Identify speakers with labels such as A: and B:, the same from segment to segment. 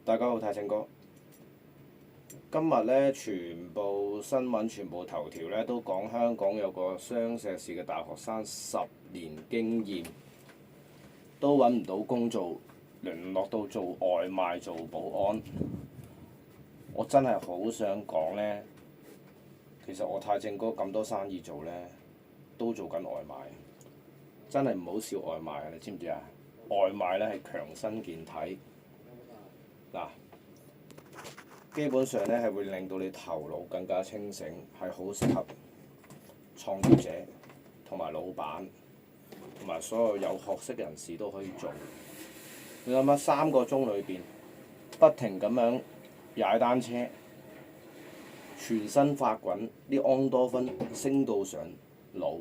A: 大家好，太清哥。今日咧，全部新聞、全部頭條咧都講香港有個雙碩士嘅大學生10年經驗，都揾唔到工做，淪落到做外賣、做保安。我真係好想講咧，其實我太正哥咁多生意做咧，都做緊外賣。真係唔好笑外賣啊！你知唔知啊？外賣咧係強身健體。嗱，基本上咧係會令到你頭腦更加清醒，係好適合創業者同埋老闆同埋所有有學識人士都可以做。你諗下3個鐘裏邊不停咁樣踩單車，全身發滾，啲胺多酚升到上腦，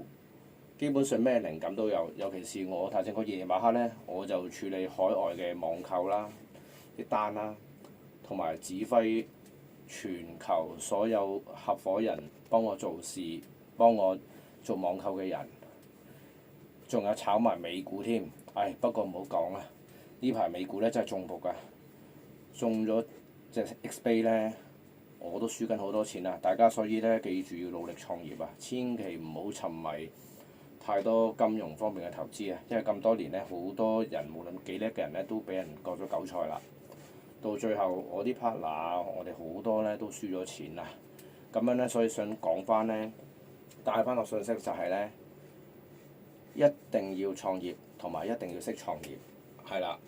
A: 基本上咩靈感都有。尤其是我太正個夜晚黑咧，我就處理海外嘅網購啦、啲單啦，同埋指揮全球所有合夥人幫我做事、幫我做網購嘅人，仲有炒埋美股添。唉，不過唔好講啦，呢排美股咧真係中伏㗎，中咗隻 XBay 咧，我都輸緊好多錢啊！大家所以咧記住要努力創業啊，千祈唔好沉迷太多金融方面嘅投資啊，因為咁多年咧，好多人無論幾叻嘅人咧都俾人割咗韭菜啦。到最後，我啲 partner，我哋好多咧都輸咗錢啦。咁樣咧，所以想講翻咧，帶翻個信息就係咧，一定要創業，同埋一定要識創業，係啦。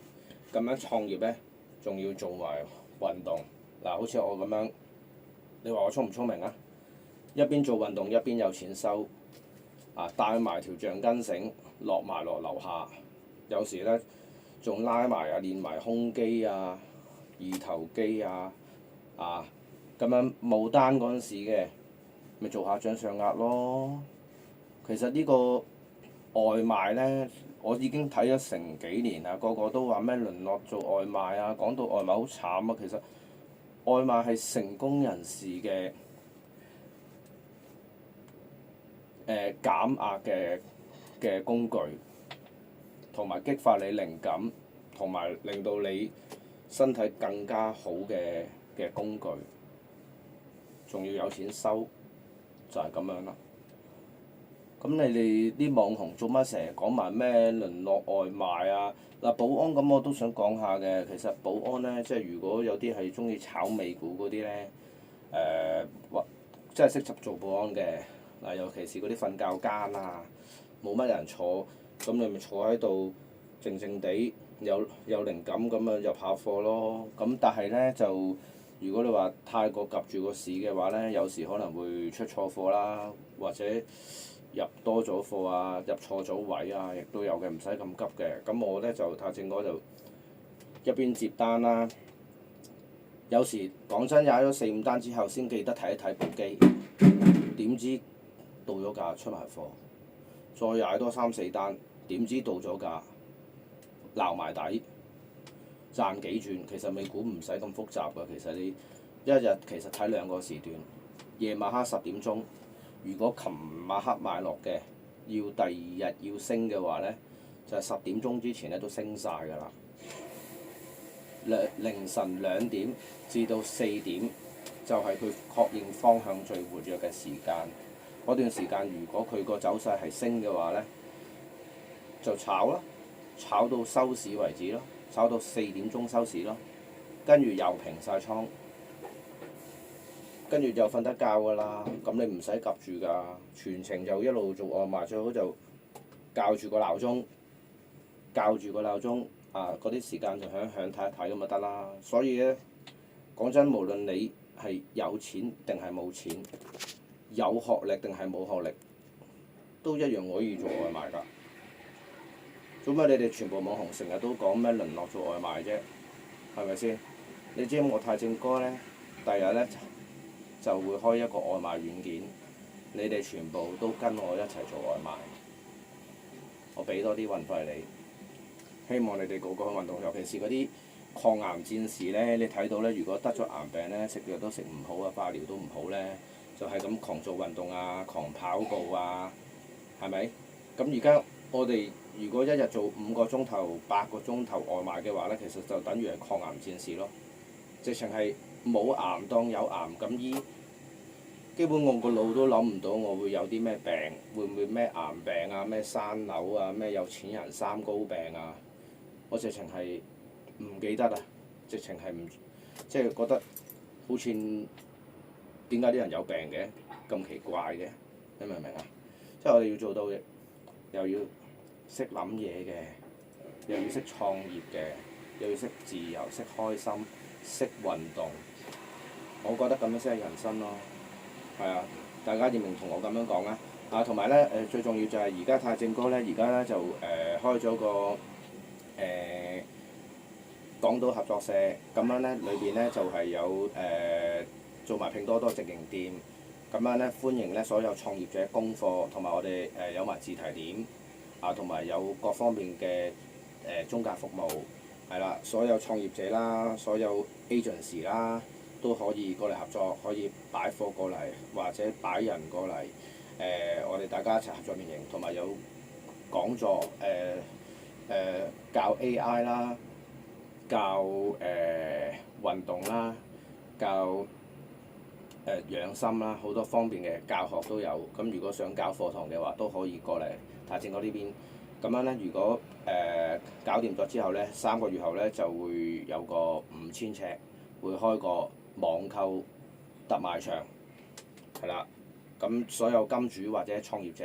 A: 咁樣創業咧，仲要做埋運動。嗱，好似我咁樣，你話我聰唔聰明啊？一邊做運動，一邊有錢收。帶埋條橡筋繩落埋落樓下，有時咧仲拉埋練埋胸肌啊、二頭肌啊，咁樣冇單嗰陣時嘅，咪做下掌上壓咯。其實呢個外賣咧，我已經睇咗成幾年啦，個個都話咩淪落做外賣啊，講到外賣好慘啊。其實外賣係成功人士嘅減壓嘅工具，同埋激發你靈感，同埋令到你身體更加好嘅工具，仲要有錢收，就係咁樣啦。咁你哋啲網紅做乜成日講埋咩淪落外賣啊？嗱，保安咁我都想講下嘅。其實保安咧，即係如果有啲係中意炒美股嗰啲咧，或即係識做保安嘅。嗱，尤其是嗰啲瞓覺間啊，冇乜人坐，咁你咪坐喺度靜靜地有靈感咁啊入下貨咯。咁但係咧就，如果你話太過及住個市嘅話咧，有時可能會出錯貨啦，或者入多咗貨啊，入錯咗位啊，亦都有嘅，唔使咁急嘅。咁我咧就太正哥就一邊接單啦，有時講真踩咗4、5單之後，先記得睇一睇部機，點知到咗價出埋貨，再踩多3、4單，點知到咗價撈埋底，賺幾轉。其實美股唔使咁複雜㗎，其實你一日其實睇2個時段，夜晚黑10點鐘，如果琴晚黑買落嘅，要第2日要升嘅話咧，就係10點鐘之前咧都升晒㗎啦。凌晨2點至到4點，就係佢確認方向最活躍嘅時間。嗰段時間如果佢個走勢係升嘅話咧，就炒啦，炒到收市為止咯，炒到4點鐘收市咯，跟住又平晒倉，跟住就瞓得覺㗎啦。咁你唔使及住㗎，全程就一路做外賣，最好就校住個鬧鐘，嗰啲時間就響睇一睇咁就得啦。所以咧，講真，無論你係有錢定係冇錢，有學歷定係冇學歷，都一樣可以做外賣㗎。做乜你哋全部網紅成日都講咩淪落做外賣啫？係咪先？你知我太正哥咧，第日咧就會開一個外賣軟件，你哋全部都跟我一齊做外賣，我俾多啲運費你。希望你哋個個去運動，尤其是嗰啲抗癌戰士咧，你睇到咧，如果得咗癌病咧，食藥都食唔好啊，化療都唔好咧，就係咁狂做運動啊，狂跑步啊，係咪？咁而家我哋如果一日做5個鐘頭、8個鐘頭外賣嘅話咧，其實就等於係抗癌戰士咯。直情係冇癌當有癌咁醫。基本我個腦都諗唔到我會有啲咩病，會唔會咩癌病啊、咩生瘤啊、咩有錢人三高病啊？我直情係唔記得啊！直情係唔即係覺得好似點解啲人有病嘅咁奇怪嘅？你明唔明啊？即係我哋要做到嘅，又要識諗嘢嘅，又要識創業嘅，又要識自由、識開心、識運動。我覺得咁樣先係人生咯。係啊，大家認唔認同我咁樣講啊？啊，同埋咧最重要就係而家太正哥咧，而家咧就開咗個港島合作社，咁樣咧裏邊咧就係有做埋拼多多直營店，咁樣咧歡迎咧所有創業者供貨，同埋我哋有埋自提點，啊同埋有各方面嘅中介服務，係啦，所有創業者啦，所有 agency 啦。都可以過嚟合作，可以擺貨過嚟，或者擺人過嚟。我哋大家一齊合作變形，同埋有講座，教 AI 啦，教運動啦，教養生啦，好多方面嘅教學都有。咁如果想搞課堂嘅話，都可以過嚟太正哥呢邊。咁樣咧，如果搞掂咗之後咧，3個月後咧就會有個5000尺，會開個網購特賣場，係啦，咁所有金主或者創業者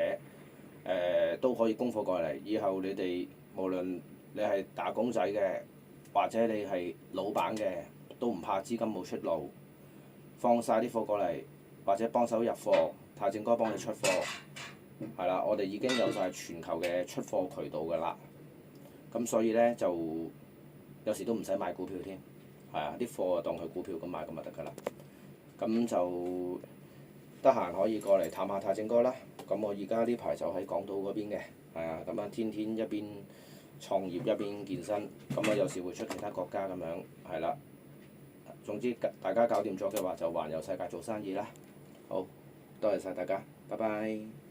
A: 都可以供貨過嚟。以後你哋無論你係打工仔嘅，或者你係老闆嘅，都唔怕資金冇出路，放晒啲貨過嚟，或者幫手入貨，太正哥幫你出貨，係啦，我哋已經有晒全球嘅出貨渠道㗎啦。咁所以咧就有時都唔使買股票添。係啊，啲貨就當佢股票咁買咁就得㗎啦。咁就得閒可以過嚟探下太正哥啦。咁我而家呢排就喺港島嗰邊嘅，係啊，咁樣天天一邊創業一邊健身，咁啊有時會出其他國家咁樣，係啦。總之大家搞掂咗嘅話，就環遊世界做生意啦。好，多謝晒大家，拜拜。